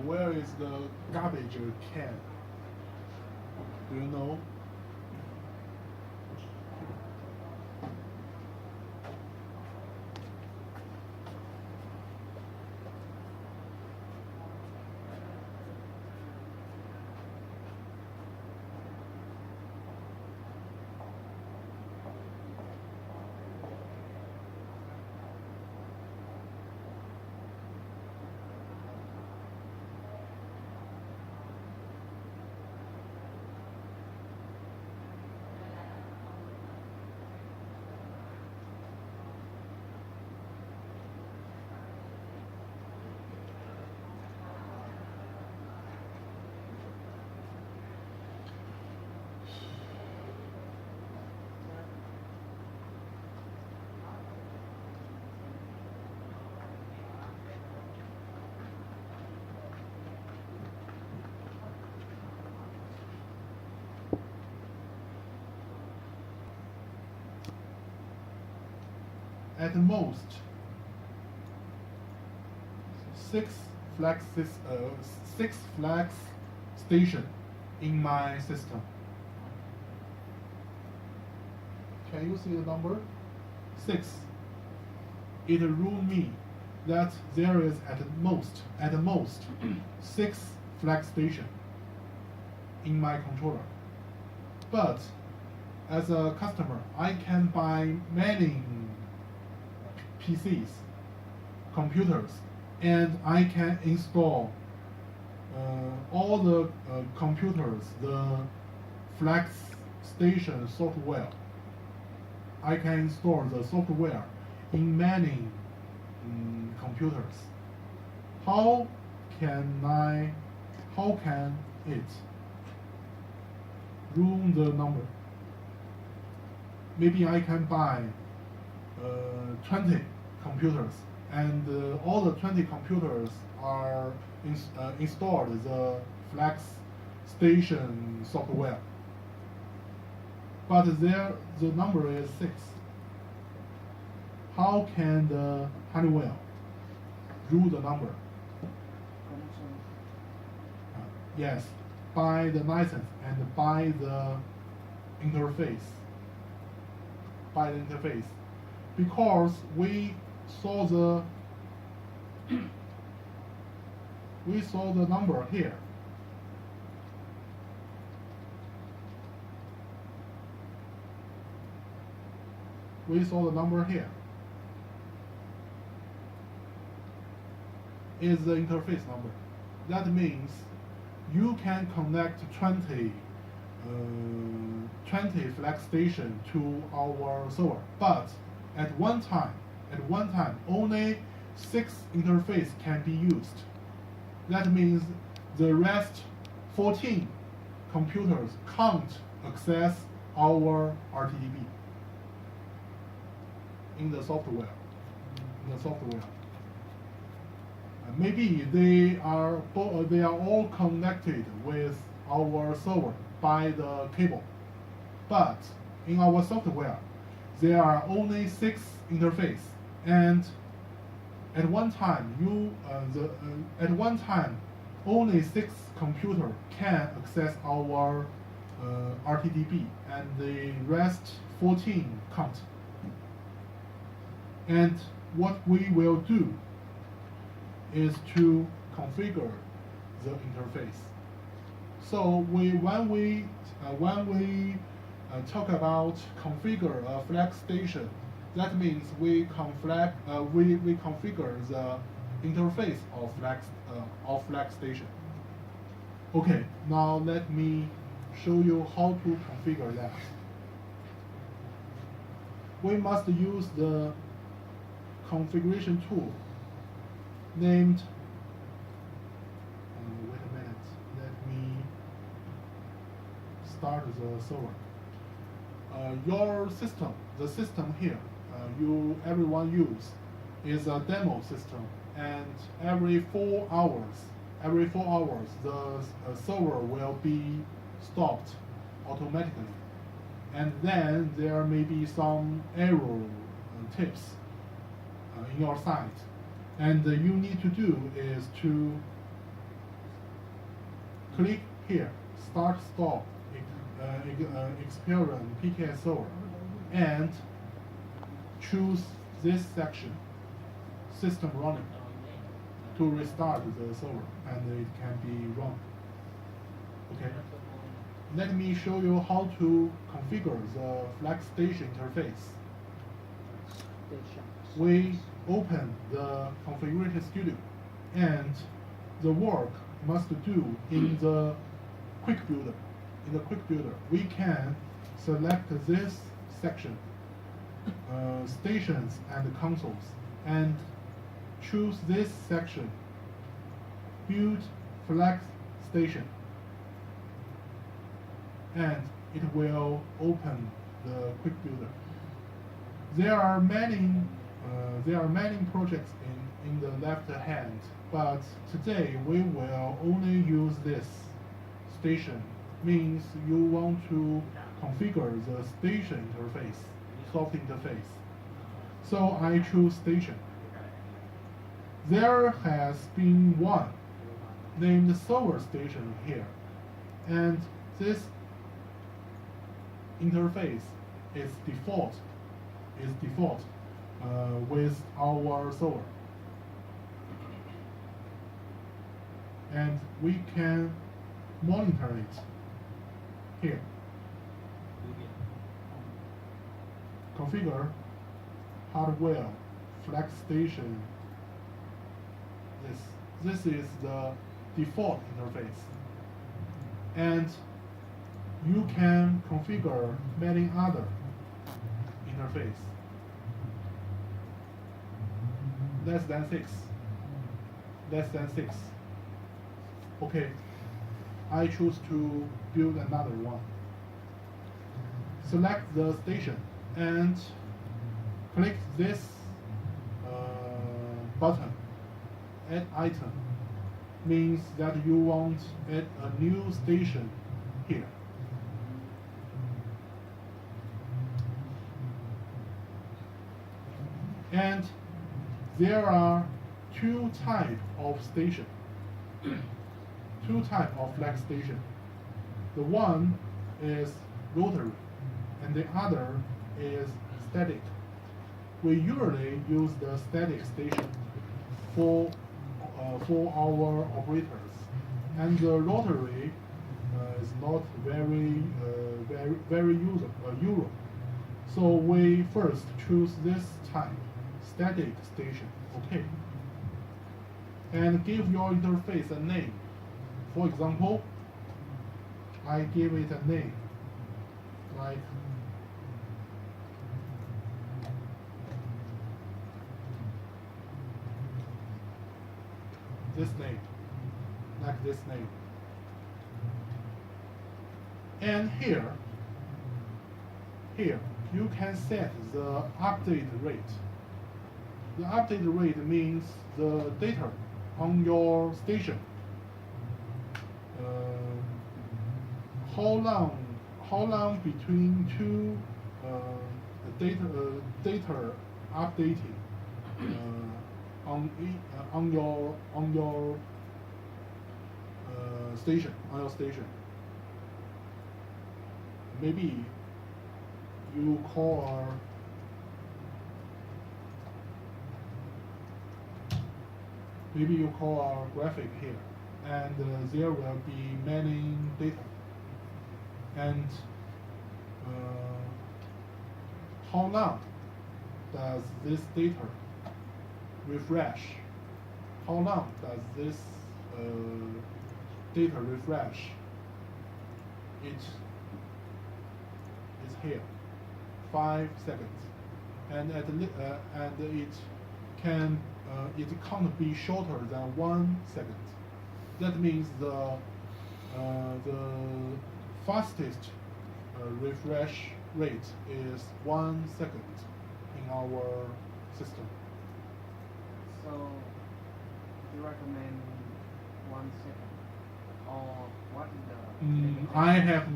where is the garbage can? Do you know? At most, six flags, six flags station in my system. Can you see the number? 6. It rule me that there is at most 6 flag station in my controller. But as a customer, I can buy many PCs, computers, and I can install all the computers, the Flex Station software. I can install the software in many computers. How can it rule the number? Maybe I can buy 20 computers, and all the 20 computers are installed the Flex Station software. But the number is 6. How can the Honeywell rule the number? Yes, by the license and by the interface. Because we saw the number here. We saw the number here. Is the interface number. That means you can connect 20 Flex Station to our server, but at one time, only 6 interface can be used. That means the rest 14 computers can't access our RTDB in the software. Maybe they are all connected with our server by the cable, but in our software there are only 6 interface, and at one time only 6 computer can access our RTDB, and the rest 14 can't. And what we will do is to configure the interface. So when we talk about configure a Flex Station, that means we configure the interface of Flex Station. Okay, now let me show you how to configure that. We must use the configuration tool named, wait a minute, let me start the server. Your system, the system here, everyone use, is a demo system, and every 4 hours, the server will be stopped automatically, and then there may be some error tips in your site, and you need to do is to click here, start stop, Experian PKI server, and choose this section, system running, to restart the server, and it can be run. Okay. Let me show you how to configure the FlexStation interface. We open the Configuration Studio, and the work must do in the Quick Builder. In the Quick Builder, we can select this section, stations and consoles, and choose this section, Build Flex Station, and it will open the Quick Builder. There are many projects in the left hand, but today we will only use this station. Means you want to configure the station interface, soft interface. So I choose station. There has been one named server station here, and this interface is default with our server, and we can monitor it here. Configure hardware flex station. This is the default interface, and you can configure many other interface. Less than 6. Okay, I choose to build another one. Select the station and click this button, add item. Means that you want add a new station here. And there are two types of station, two types of flex station. The one is rotary, and the other is static. We usually use the static station for our operators, and the rotary is not very usable. So we first choose this type, static station. Okay, and give your interface a name. For example, I give it a name like this name, and here you can set the update rate. The update rate means the data on your station. How long between two data updating on your station. Maybe you call our graphic here, and there will be many data. And how long does this data refresh? How long does this data refresh? It is here, 5 seconds, and it can't be shorter than 1 second. That means the fastest refresh rate is 1 second in our system. So you recommend 1 second, or what is the? I have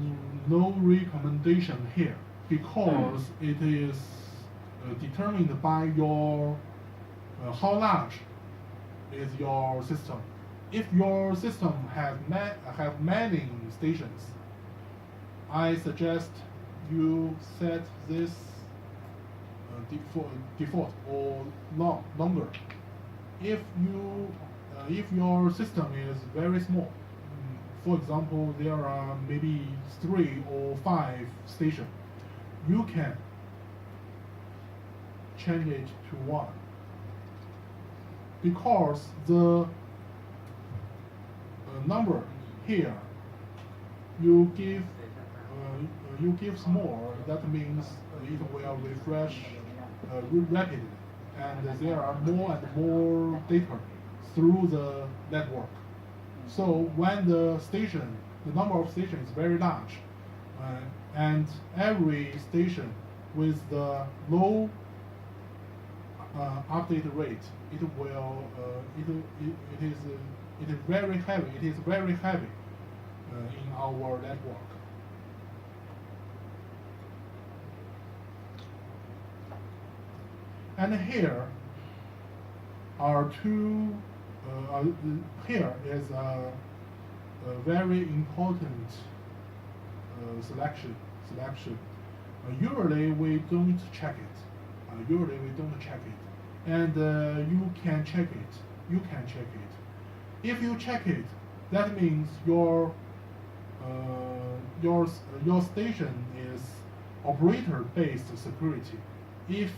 no recommendation here because it is determined by your how large is your system. if your system have many stations, I suggest you set this default or longer. If your system is very small, for example, there are maybe 3 or 5 stations, you can change it to 1 because the number here you give more. That means it will refresh rapidly, and there are more and more data through the network. So when the number of stations is very large, and every station with the low update rate, it is very heavy. It is very heavy in our network. And here are two. Here is a very important selection. Usually we don't check it. And you can check it. If you check it, that means your station is operator-based security. If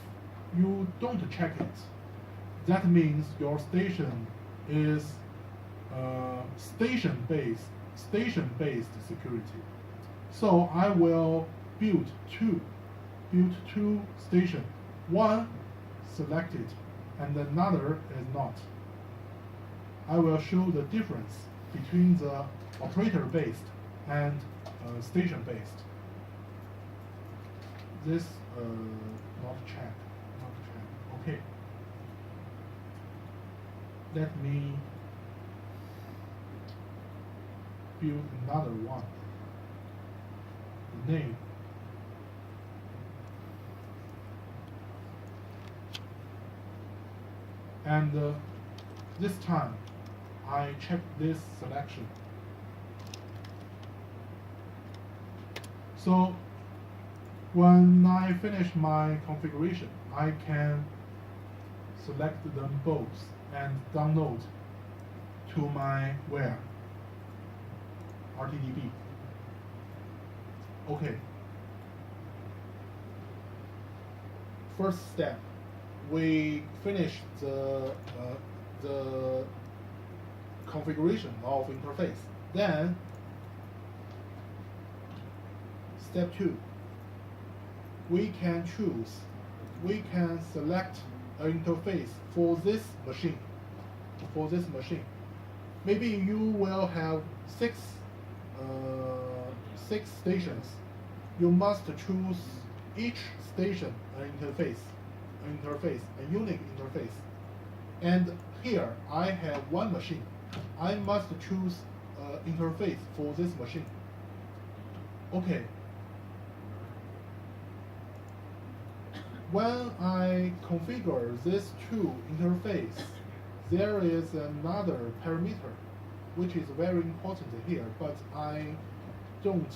you don't check it, that means your station is station-based security. So I will build two stations. One selected and another is not. I will show the difference between the operator-based and station-based. This not check. Okay. Let me build another one. The name. And this time, I check this selection. So when I finish my configuration, I can select them both and download to my where RTDB. Okay. First step, we finish the configuration of interface. Then step 2, we can select an interface for this machine. Maybe you will have six stations. You must choose each station a unique interface. And here I have one machine. I must choose an interface for this machine. Okay. When I configure this two interface, there is another parameter which is very important here, but I don't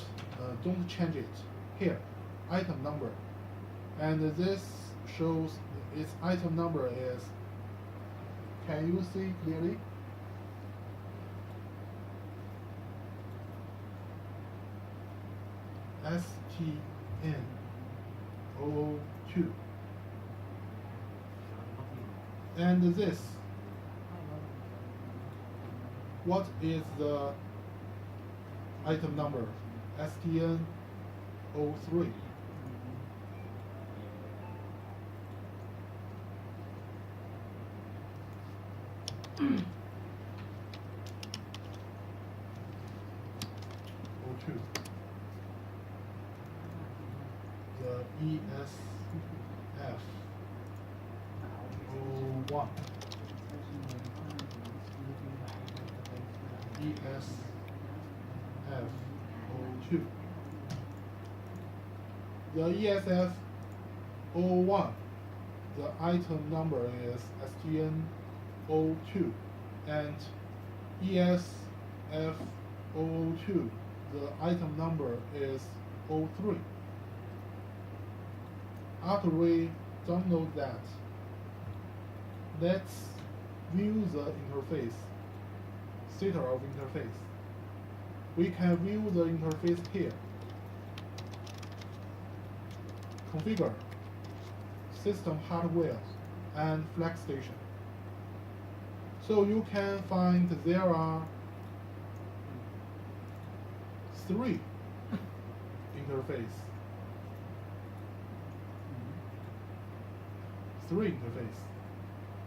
change it here. Item number, and this shows its item number is. Can you see clearly? STN02. And this, what is the item number? STN03. O2. The ESF 01. ESF 02. The ESF 01, the item number is STN 02, and ESF002, the item number is 03. After we download that, let's view the interface, state of interface. We can view the interface here. Configure, system hardware, and flex station. So you can find there are 3 interface. 3 interface.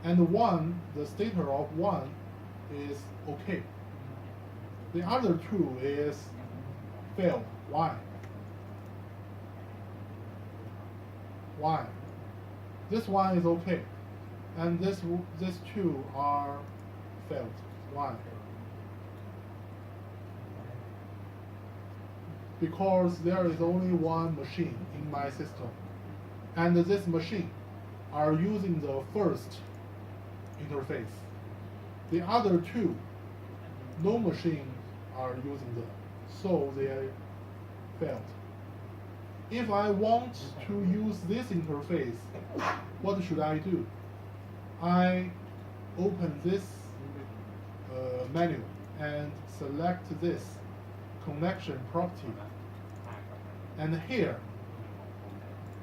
And one, the status of one is okay. The other 2 is fail. Why? Why? This one is okay, and these 2 are failed. Why? Because there is only one machine in my system, and this machine are using the first interface. The other 2, no machine are using them, so they failed. If I want to use this interface, what should I do? I open this menu and select this connection property, and here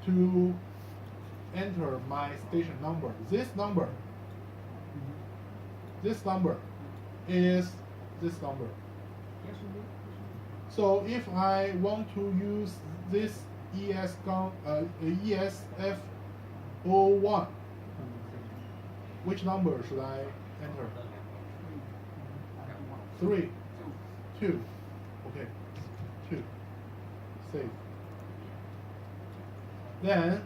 to enter my station number. This number is this number. So if I want to use this ESF01, which number should I enter? 3, 2, okay, 2, save. Then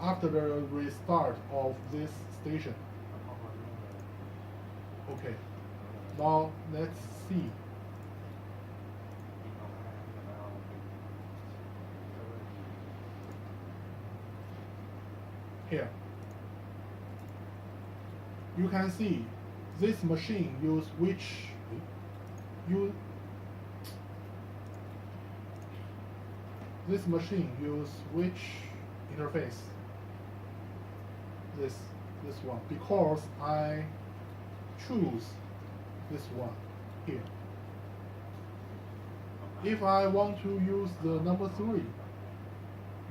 after the restart of this station, okay, now let's see. Here, you can see this machine use which interface? This one, because I choose this one here. If I want to use the number 3,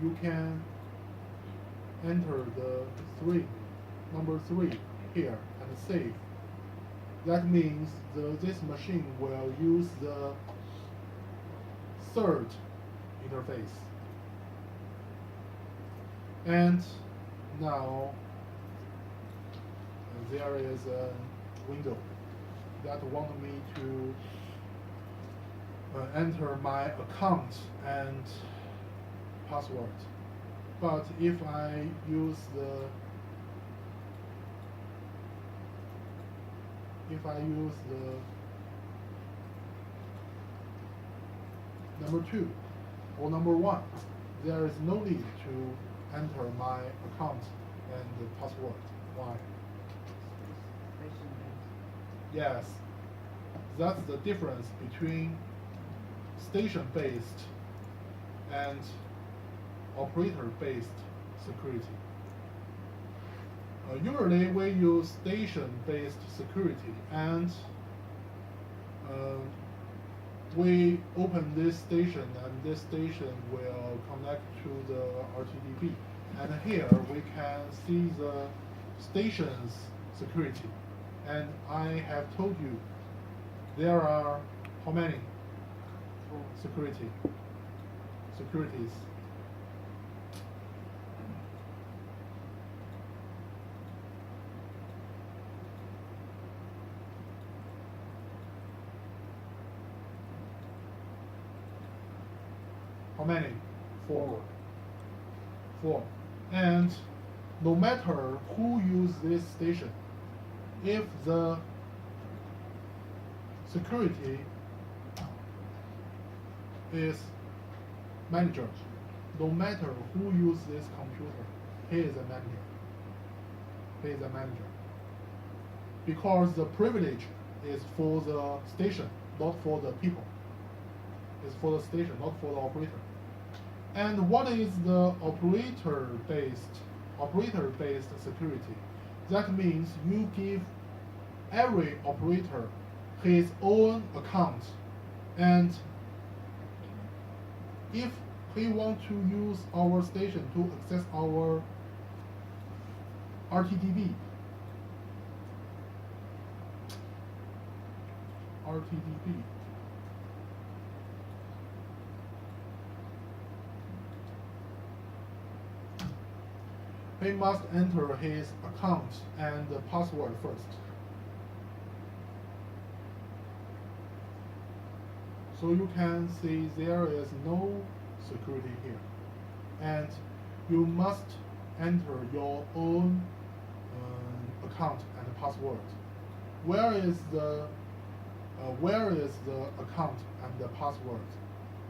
you can enter the number 3 here and save. That means this machine will use the 3rd interface. And now there is a window that wants me to enter my account and password. But if I use the number 2 or number 1, there is no need to enter my account and the password. Why? Yes, that's the difference between station-based and operator-based security. Usually we use station-based security, and we open this station, and this station will connect to the RTDP. And here we can see the station's security. And I have told you there are how many securities? How many? 4. And no matter who uses this station, if the security is manager, no matter who uses this computer, he is a manager. he is a manager. Because the privilege is for the station, not for the people. It's for the station, not for the operator. And what is the operator-based security? That means you give every operator his own account, and if he wants to use our station to access our RTDB, he must enter his account and the password first. So you can see there is no security here. And you must enter your own account and password. Where is the account and the password?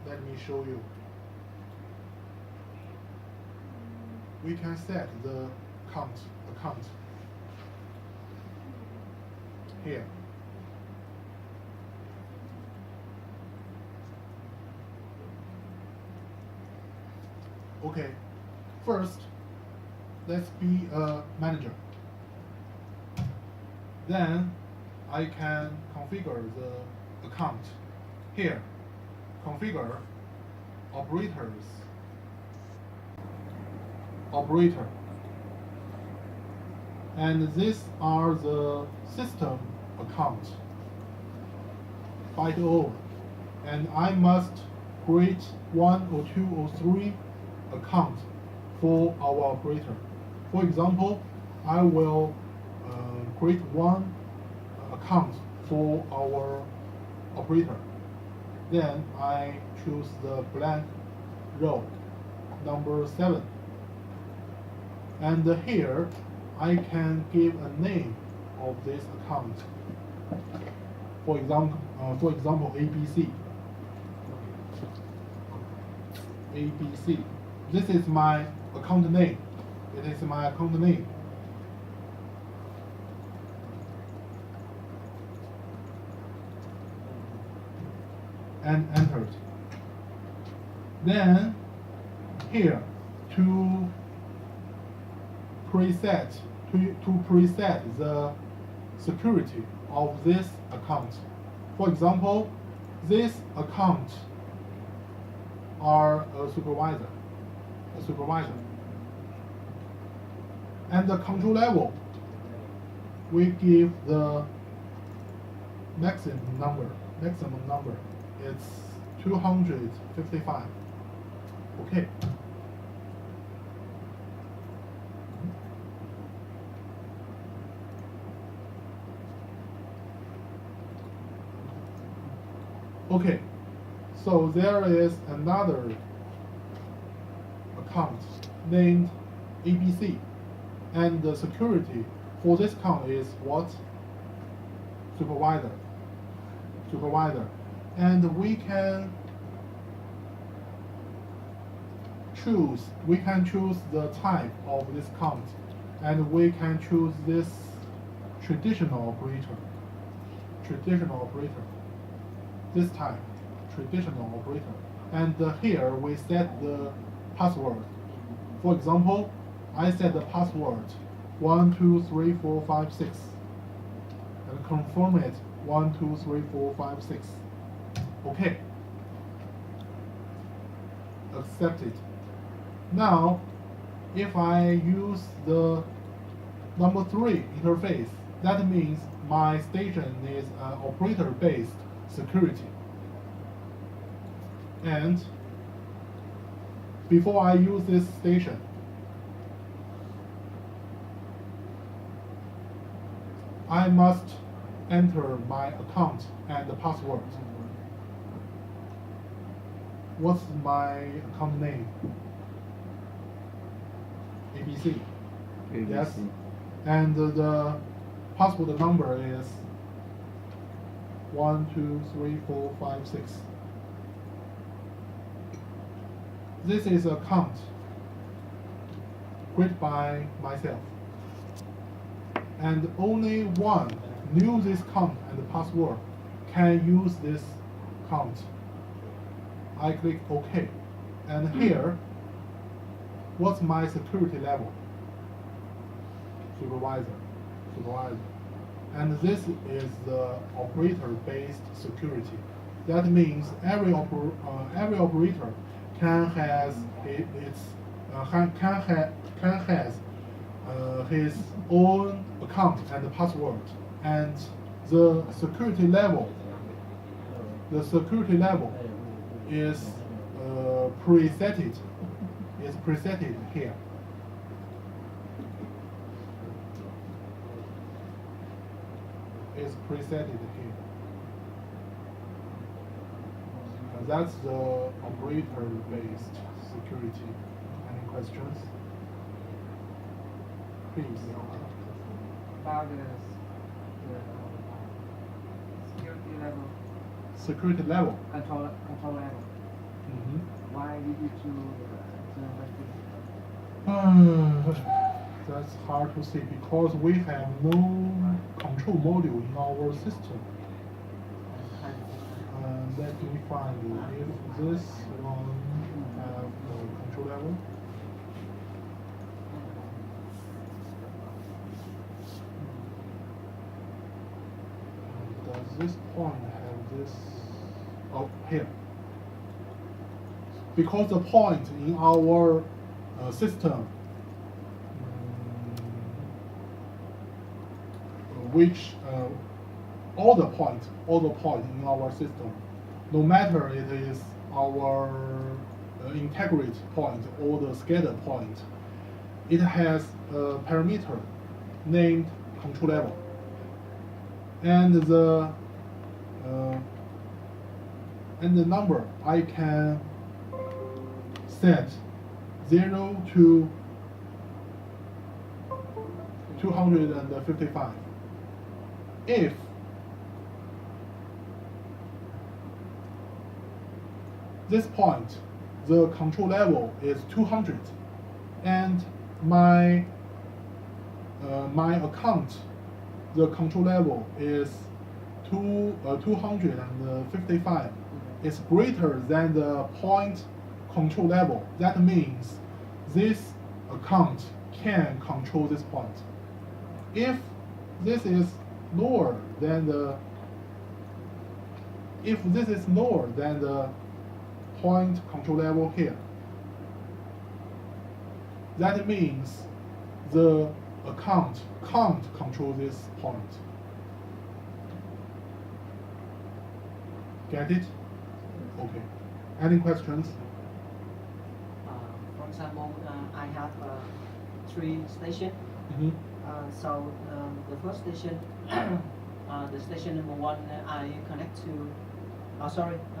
Let me show you. We can set the account here. Okay, first, let's be a manager. Then I can configure the account. Here, configure operator. And these are the system accounts by the own. And I must create 1 or 2 or 3 accounts for our operator. For example, I will create 1 account for our operator. Then I choose the blank row, number 7. And here I can give a name of this account. For example, ABC. ABC. This is my account name. It is my account name. And entered. Then here to preset the security of this account. For example, this account are a supervisor. And the control level, we give the maximum number. It's 255. Okay. Okay, so there is another account named ABC, and the security for this account is what? Supervisor. And we can choose the type of this account, and we can choose this traditional operator. This type, traditional operator. And here we set the password. For example, I set the password 1 2 3 4 5 6 and confirm it 1 2 3 4 5 6. Okay. Accept it. Now, if I use the number 3 interface, that means my station is an operator-based security. And before I use this station, I must enter my account and the password. What's my account name? ABC. Yes. And the password number is 1 2 3 4 5 6. This is an account created by myself. and only one knew this count and password can use this count. I click OK. And here, what's my security level? Supervisor. And this is the operator-based security. That means every operator can has his own account and password, and the security level is presetted here. Is presetted here. And that's the operator-based security. Any questions? Please. About the security level. Security level. Control level. Mm-hmm. Why did you choose like this? That's hard to say because we have no control module in our system. Let me find if this one have the control level. Does this point have this? Oh, here. Because the point in our system, which all the point in our system, no matter it is our integrate point or the scattered point, it has a parameter named control level, and the number I can set 0 to 255. If this point, the control level is 200, and my account, the control level is 255, is greater than the point control level. That means this account can control this point. If this is lower than the point control level here, that means the account can't control this point. Get it? Okay. Any questions? For example, I have 3 stations. Mm-hmm. So the first station, the station number 1, I connect to.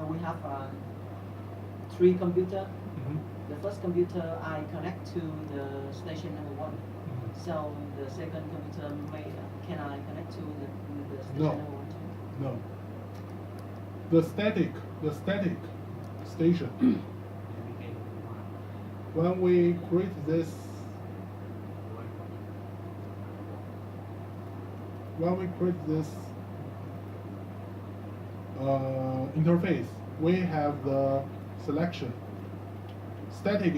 We have 3 computers. Mm-hmm. The first computer I connect to the station number 1. Mm-hmm. So the second computer can I connect to the station No. number 1 too? No. The static station. When we create this interface, we have the selection static